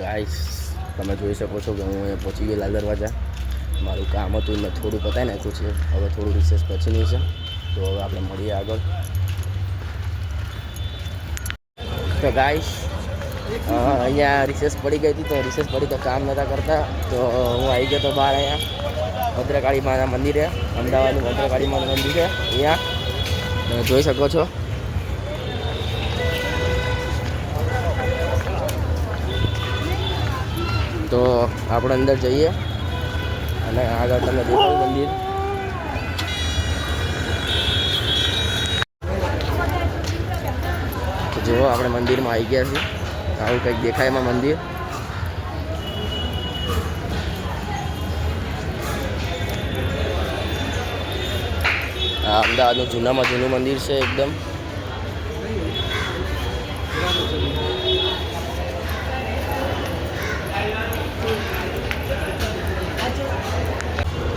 Guys તમે જોઈ શકો છો કે હું અહીંયા પહોંચી ગયો લાલ દરવાજા. મારું કામ હતું મેં થોડું પતાવી નાખ્યું છે. હવે થોડું રિસેસ પછીનું છે, તો હવે આપણે મળીએ આગળ. તો ગાઈસ અહીંયા રિસેસ પડી ગઈ હતી, તો રિસેસ પડી તો કામ નહોતા કરતા, તો હું આવી ગયો તો બહાર અહીંયા ભદ્રકાળી માના મંદિરે. અમદાવાદનું ભદ્રકાળી માનું મંદિર છે અહીંયા, તમે જોઈ શકો છો. તો આપણે અંદર જઈએ અને આગળ તમને દેખાડું મંદિર. તો જુઓ આપણે મંદિરમાં આવી ગયા છીએ. આવું કંઈક દેખાય એમાં મંદિર. આ અમદાવાદનું જૂનામાં જૂનું મંદિર છે એકદમ.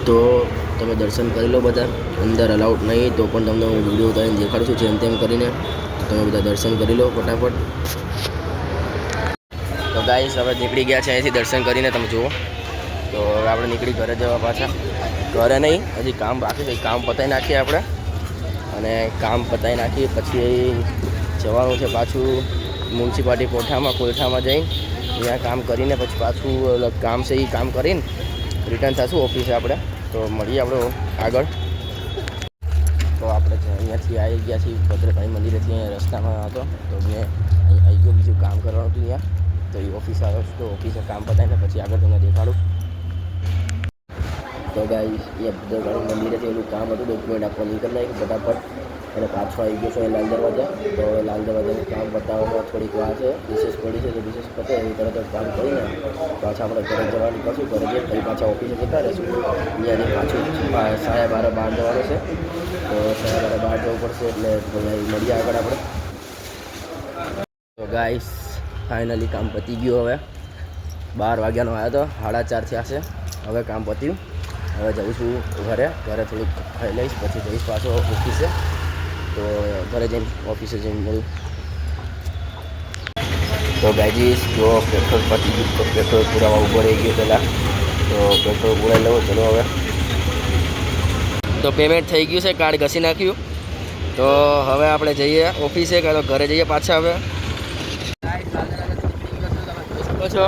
તો તમે દર્શન કરી લો બધા. અંદર અલાઉડ નહીં તો પણ તમને હું વિડીયો ઉતારીને દેખાડું છું જેમ તેમ કરીને. તમે બધા દર્શન કરી લો ફટાફટ. તો ગાઈસ હવે નીકળી ગયા છે અહીંથી દર્શન કરીને, તમે જુઓ. તો હવે આપણે નીકળી ઘરે જવા પાછા. ઘરે નહીં, હજી કામ બાકી છે, કામ પતાવી નાખીએ આપણે. અને કામ પતાવી નાખીએ પછી જવાનું છે પાછું મ્યુનિસિપાલિટી કોઠામાં જઈને ત્યાં કામ કરીને પછી પાછું કામ છે એ કામ કરીને રિટર્ન થશું ઓફિસે આપણે. તો મળીએ આપણે આગળ. તો આપણે અહીંયાથી આવી ગયા છીએ ભદ્રકાળી મંદિરેથી. અહીંયા રસ્તામાં હતો તો મેં અહીં આવી ગયો, બીજું કામ કરવાનું હતું અહીંયા. તો એ ઓફિસ આવ્યો છું, તો ઓફિસે કામ પતાવીને પછી આગળ તમને દેખાડું. તો ગાઈસ એ ભદ્રકાળી મંદિરેથી એનું કામ હતું, ડોક્યુમેન્ટ આપવા નીકળી નાખ્યું ફટાફટ. અને પાછો આવી ગયો છું લાલ દરવાજા. તો લાલ દરવાજાનું કામ પતાવવામાં થોડીક વાર છે, રિસેસ પડી છે. તો રિસેસ પતે એની તરત જ કામ કરીને પાછા આપણે ઘરે જવાનું કશું ઘરે જઈએ ફરી પાછા ઓફિસે જતા રહીશું. અહીંયાથી પાછું 12:30 બહાર જવાનું છે. તો 12:30 બહાર જવું પડશે એટલે મળીએ આગળ આપણે. તો ગાઈસ ફાઇનલી કામ પતી ગયું. હવે 12 વાગ્યાનો આવ્યો હતો, 4:30 થયા છે. હવે કામ પત્યું. હવે જઉં છું ઘરે થોડુંક ખાઈ લઈશ, પછી જઈશ પાછો ઓફિસે. તો ઘરે જઈને ઓફિસે જઈને મળું. તો ગાઈઝ જો પેટ્રોલ પતી ગયું, તો પેટ્રોલ પુરાવા ઊભો રહી ગયો પહેલાં. તો પેટ્રોલ પુરાઈ લઉં. ચલો હવે તો પેમેન્ટ થઈ ગયું છે, કાર્ડ ઘસી નાખ્યું. તો હવે આપણે જઈએ ઓફિસે કાં તો ઘરે જઈએ પાછા. હવે શકો છો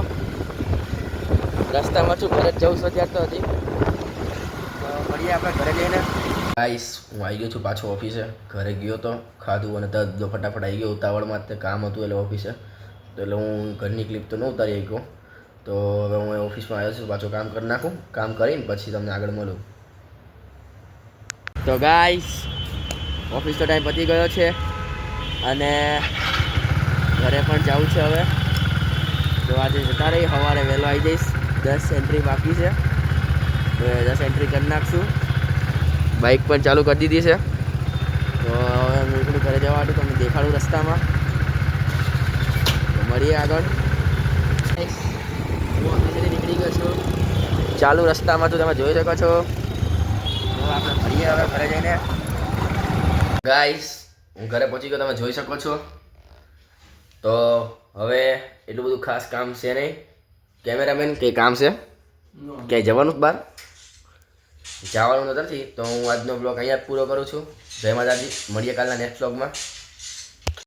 રસ્તામાં છું, ઘરે જ જવું છું અત્યાર તો હજી. તો મળીએ આપણે ઘરે જઈને. ગાઈસ હું આવી ગયો છું પાછો ઓફિસે. ઘરે ગયો તો ખાધું અને તરત ફટાફટ આવી ગયો. ઉતાવળમાં તે કામ હતું એટલે ઓફિસે, તો એટલે હું ઘરની ક્લિપ તો ન ઉતારી ગયો. તો હવે હું ઓફિસમાં આવ્યો છું, પાછું કામ કરી નાખું. કામ કરીને પછી તમને આગળ મળું. તો ગાઈસ ઓફિસ તો ટાઈમ પતી ગયો છે અને ઘરે પણ જવું છે હવે. તો આજે જતા રહી, સવારે વહેલો આવી જઈશ. 10 એન્ટ્રી બાકી છે, તો 10 એન્ટ્રી કરી નાખશું. બાઇક પણ ચાલુ કરી દીધી છે. તો હવે હું એકલું ઘરે જવા હતું, તમને દેખાડું રસ્તામાં. તો મળીએ આગળ. હું ઓફિસેથી નીકળી ગયો છું, ચાલુ રસ્તામાં તો તમે જોઈ શકો છો. તો આપણે મળીએ હવે ઘરે જઈને. ગાઈસ હું ઘરે પહોંચી ગયો, તમે જોઈ શકો છો. તો હવે એટલું બધું ખાસ કામ છે નહીં. કેમેરામેન કંઈ કામ છે? ક્યાંય જવાનું બહાર? જવાનું નથી. તો હું આજનો બ્લોગ અહીંયા પૂરો કરું છું. જય માતાજી, મળીએ કાલના નેક્સ્ટ બ્લોગમાં.